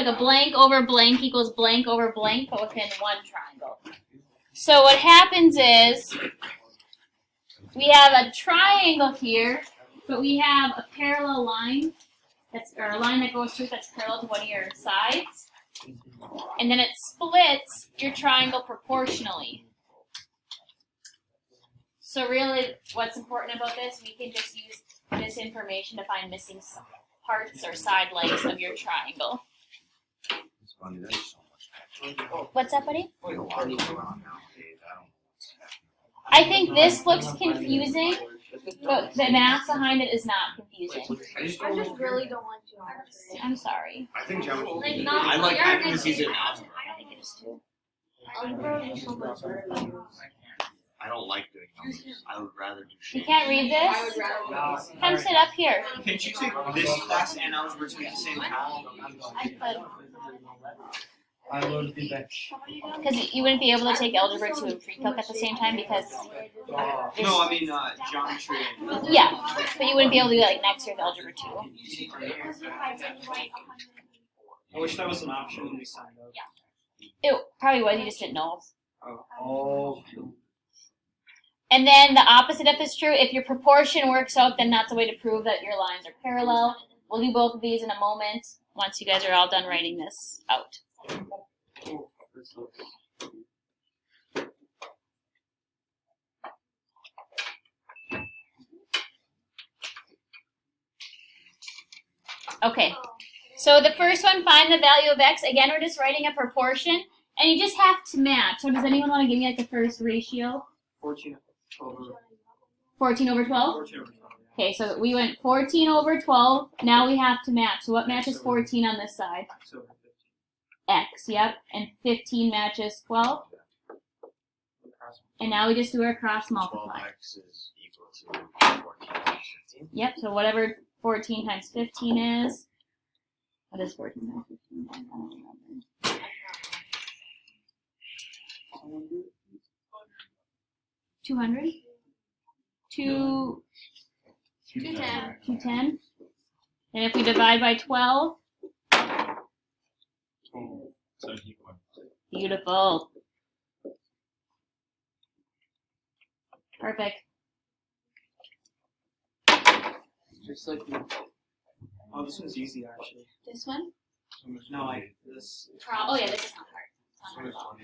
like a blank over blank equals blank over blank, but within one triangle. So what happens is we have a triangle here, but we have a parallel line, or a line that goes through that's parallel to one of your sides. And then it splits your triangle proportionally. So really, what's important about this, we can just use this information to find missing parts or side legs of your triangle. It's funny, there's so much. What's up, buddy? Like a lot of going on nowadays. I don't know what's happening. I think this looks confusing, but the math behind it is not confusing. I just I just really don't like geometry. I'm sorry. I think geometry. Like, not I like you're having gonna to use it do- now. I think it is too. Algebra is so much better than yours. I don't like doing numbers. I would rather do You shapes. can't read I this? would rather do this. Come sit up here. Can't you take this class and algebra 2 at the same time? I could. I would be back. Because you wouldn't be able to take algebra 2 and pre-calc at the same time because No, I mean geometry. And yeah, but you wouldn't be able to do that like next year with algebra 2. I wish that was an option when we signed up. It probably was, you just didn't know. Oh. And then the opposite if it's true, if your proportion works out, then that's a way to prove that your lines are parallel. We'll do both of these in a moment once you guys are all done writing this out. Okay, so the first one, find the value of x. Again, we're just writing a proportion, and you just have to match. So does anyone want to give me like the first ratio? 14 over 14 over 12? 14 over 12. Okay, so we went 14 over 12. Now we have to match. So what matches 14 on this side? X over 15. X, yep. And 15 matches 12. And now we just do our cross multiply. 12x is equal to 14 times 15. Yep, so whatever 14 times 15 is. What is 14 times 15? I don't remember. 200? 210. 210. And if we divide by 12, beautiful. Perfect. Just like oh, this one's easy actually. This one? No, like this. Oh yeah, this is not hard. It's not hard at all.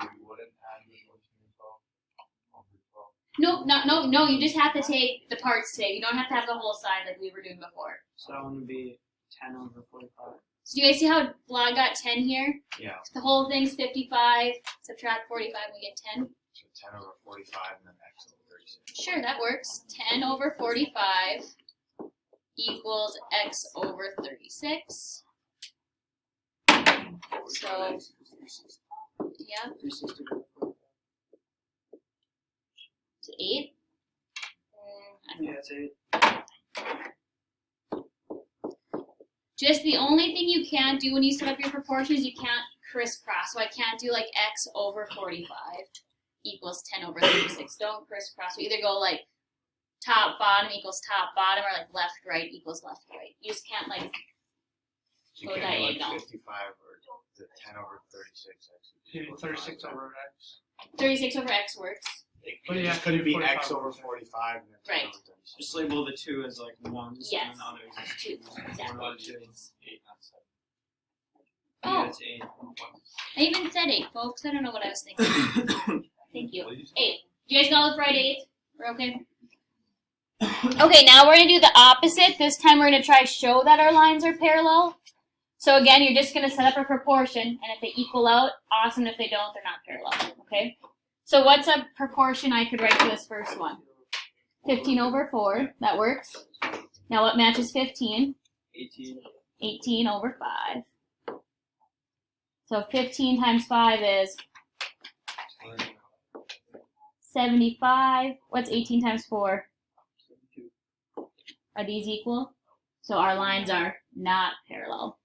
No, you just have to take the parts today. You don't have to have the whole side like we were doing before. So that one would be 10 over 45. So do you guys see how Blah got 10 here? Yeah. The whole thing's 55, subtract 45, we get 10. So 10 over 45 and then x over 36. Sure, that works. 10 over 45 equals x over 36. So, yeah, 360. to 8. Yeah, it's 8. Just the only thing you can't do when you set up your proportions, you can't crisscross. So I can't do like x over 45 equals 10 over 36. Don't crisscross. So either go like top bottom equals top bottom or like left right equals left right. You just can't like So go you can't do like diagonal. 55 or the 10 over 36 x. equals 36 5. over X. 36 over x works. But yeah, Could it be 45 x over 45 and then 10 Right. over 36? Just label the 2 as like 1s Yes. and the others as 2, 2s. exactly. Or 2. 8, not 7. Oh. Yeah, it's 8. I even said 8, folks. I don't know what I was thinking. Thank you. 8. You guys know the right 8? We're okay? Okay, now we're going to do the opposite. This time we're going to try show that our lines are parallel. So again, you're just going to set up a proportion, and if they equal out, awesome. If they don't, they're not parallel, okay? So what's a proportion I could write for this first one? 15 over 4. That works. Now what matches 15? 18. 18 over 5. So 15 times 5 is 75. What's 18 times 4? 72. Are these equal? So our lines are not parallel.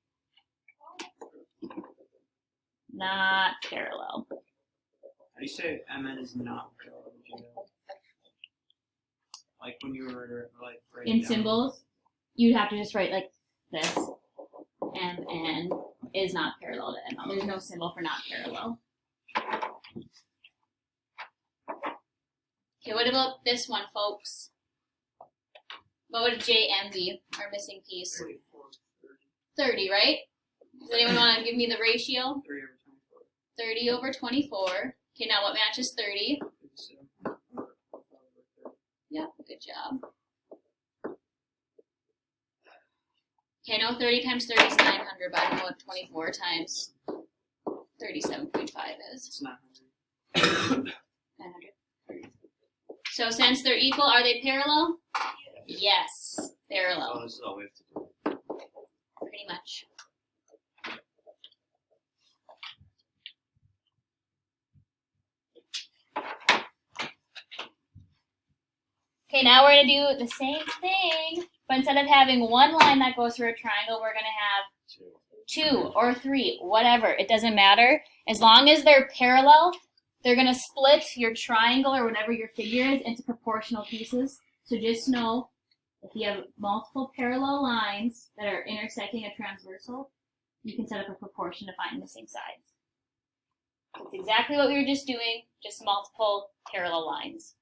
Not parallel. How do you say MN is not parallel to Geo? Like when you were like writing In down. symbols, you'd have to just write like this. MN is not parallel. parallel to ML. There's no symbol for not parallel. Okay, what about this one, folks? What would JM be, our missing piece? 34, 30, right? Does anyone want to give me the ratio? 30 over 24. 30 over 24. Okay, now what matches 30? 57. Yep, good job. Okay, I know 30 times 30 is 900, but I don't know what 24 times 37.5 is. It's 900. 900. So since they're equal, are they parallel? Yes, Oh, parallel, this is all we have to do. pretty much. Okay, now we're going to do the same thing, but instead of having one line that goes through a triangle, we're going to have 2 or 3, whatever. It doesn't matter. As long as they're parallel, they're going to split your triangle or whatever your figure is into proportional pieces. So just know, if you have multiple parallel lines that are intersecting a transversal, you can set up a proportion to find missing sides. It's exactly what we were just doing, just multiple parallel lines.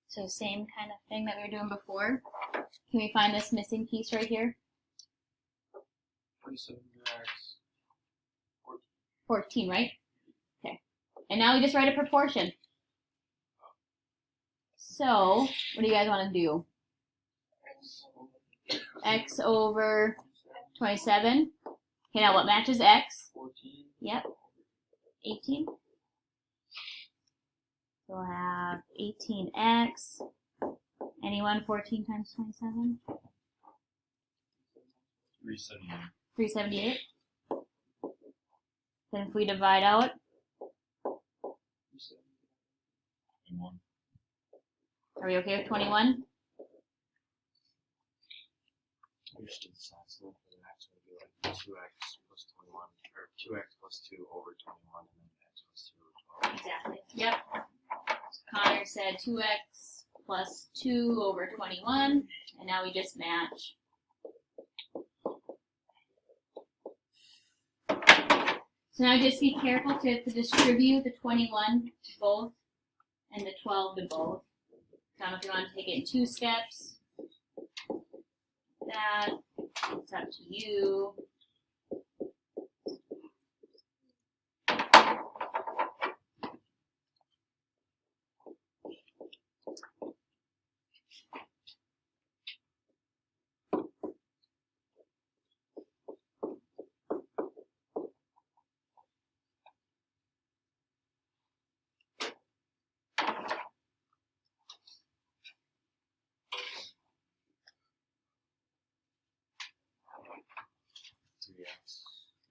So same kind of thing that we were doing before. Can we find this missing piece right here? 27 x 14, right? Okay. And now we just write a proportion. So, what do you guys want to do? X over 27. Okay, now what matches X? 14. Yep. 18. So we'll have 18x. Anyone 14 times 27? 379. 378. Then if we divide out, 21. are we okay with 21? Usually the size for the next one would be like 2x plus 21, or 2x plus 2 over 21, and then x plus 2 over 12. Exactly. Yep. Connor said 2x plus 2 over 21, and now we just match. So now just be careful to distribute the 21 to both and the 12 to both. So I don't know if you want to take it in 2 steps. That, it's up to you.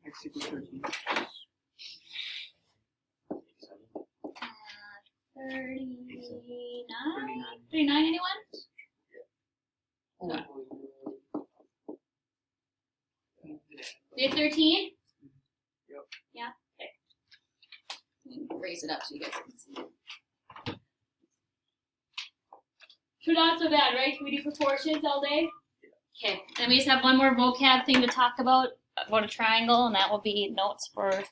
X equals 13. 39? 39, anyone? No. You have 13? Yep. Yeah? Okay. Let me raise it up so you guys can see. So not so bad, right? Can we do proportions all day? Okay. Then we just have one more vocab thing to talk about a triangle, and that will be notes for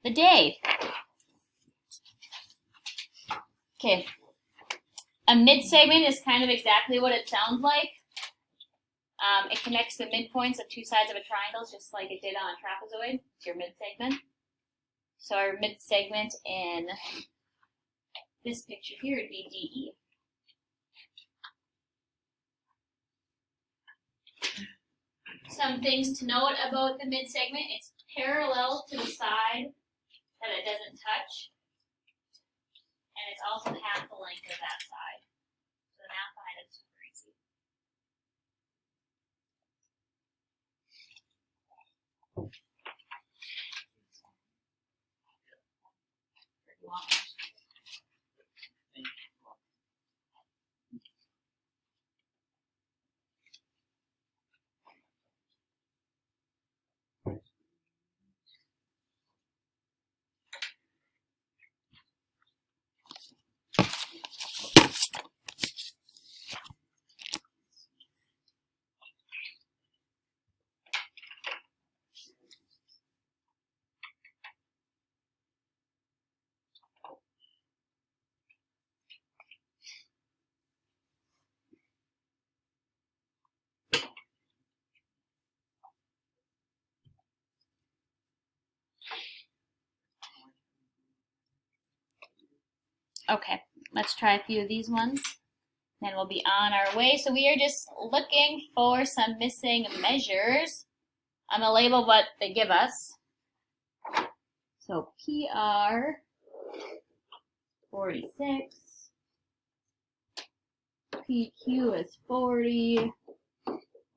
the day. Okay. A mid-segment is kind of exactly what it sounds like. It connects the midpoints of 2 sides of a triangle, just like it did on a trapezoid. It's your mid-segment. So our mid-segment in this picture here would be DE. Some things to note about the mid-segment: it's parallel to the side that it doesn't touch, and it's also half the length of that side. So the math behind it's super easy. Okay, let's try a few of these ones. Then we'll be on our way. So we are just looking for some missing measures. I'm going to label what they give us. So PR 46, PQ is 40,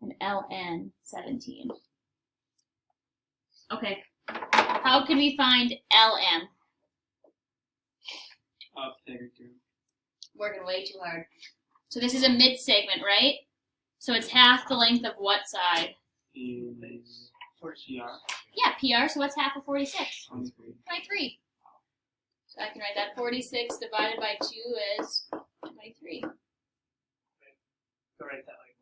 and LN 17. Okay, how can we find LM? Pythagorean. Working way too hard. So this is a mid segment, right? So it's half the length of what side? Is for PR. Yeah, PR, so what's half of 46? 23. 23. So I can write that 46 divided by 2 is 23. Go write that like.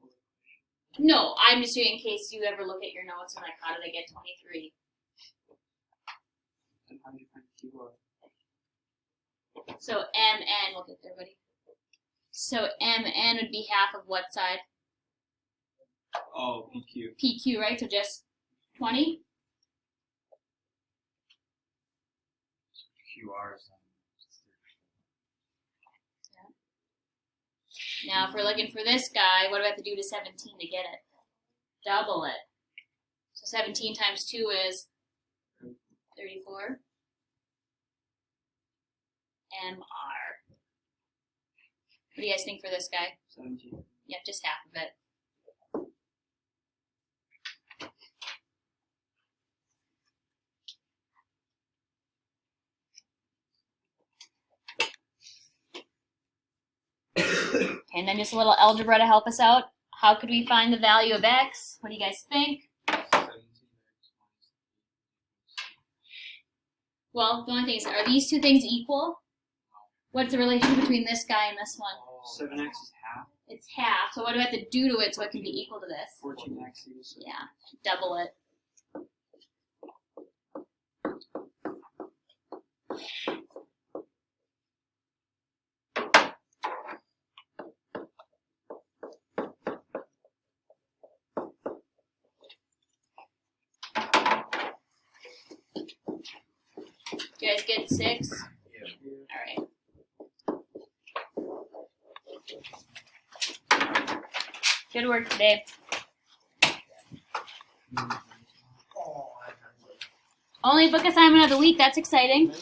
No, I'm just doing in case you ever look at your notes and like, how did I get 23? And how do you find QR? So MN, we'll get there, buddy. So MN would be half of what side? Oh, PQ. PQ, right? So just 20? QR is Now, if we're looking for this guy, what do I have to do to 17 to get it? Double it. So 17 times 2 is 34. MR. What do you guys think for this guy? 17. Yeah, just half of it. Okay, and then just a little algebra to help us out. How could we find the value of x? What do you guys think? 17x. Well, the only thing is, are these two things equal? What's the relationship between this guy and this one? 7x is half. It's half. So what do I have to do to it so it can be equal to this? 14x is. Yeah, double it. Do you guys get 6? Yeah. Alright. Good work today. Only book assignment of the week. That's exciting.